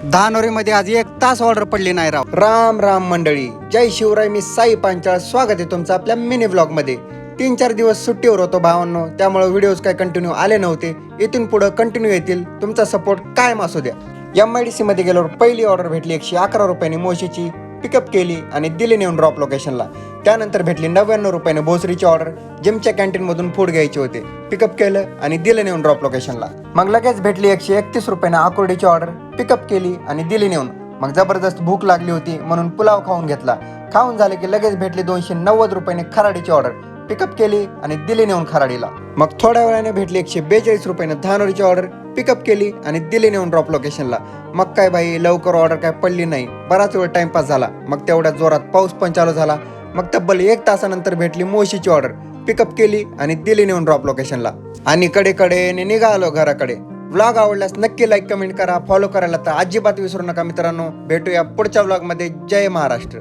धानोरीमध्ये आज 1 तास ऑर्डर पडली नाही राव. राम राम मंडळी, जय शिवराय. मी साई पांचाळ, स्वागत आहे तुमचं आपल्या मिनी ब्लॉग मध्ये. 3-4 दिवस सुट्टीवर होतो भावांनो, त्यामुळे व्हिडिओज काय कंटिन्यू आले नव्हते. इथून पुढे कंटिन्यू येतील. तुमचा सपोर्ट कायम असू द्या. MIDC मध्ये गेल्यावर पहिली ऑर्डर भेटली 111 रुपयांनी मोशीची. पिकअप केली आणि दिली नेऊन ड्रॉप लोकेशनला. त्यानंतर भेटली 99 रुपयाने भोसरीची ऑर्डर. जिमच्या कॅन्टीन मधून फूड घ्यायचे होते. पिकअप केलं आणि दिलं नेऊन ड्रॉप लोकेशनला. मग लगेच भेटली 131 रुपयाने आकुर्डीची ऑर्डर. पिकअप केली आणि दिली नेऊन. मग जबरदस्त भूक लागली होती म्हणून पुलाव खाऊन घेतला. खाऊन झाले की लगेच भेटली 290 रुपयाने खराडीची ऑर्डर. पिकअप केली आणि दिली नेऊन खराडीला. मग थोड्या वेळाने भेटली 142 रुपयाने धानोरीची ऑर्डर. पिकअप केली आणि दिली नेऊन ड्रॉप लोकेशनला. मग काय बाई, लवकर ऑर्डर काय पडली नाही. बराच वेळ टाइमपास झाला. मग तेवढ्या जोरात पाऊस पण चालू झाला. मग तब्बल 1 तासानंतर भेटली मोशीची ऑर्डर. पिकअप केली आणि दिली नेऊन ड्रॉप लोकेशनला. आणि कडेकडेने निघालो घराकडे. व्लॉग आवडल्यास नक्की लाईक कमेंट करा. फॉलो करायला तर अजिबात विसरू नका मित्रांनो. भेटूया पुढच्या व्लॉग मध्ये. जय महाराष्ट्र.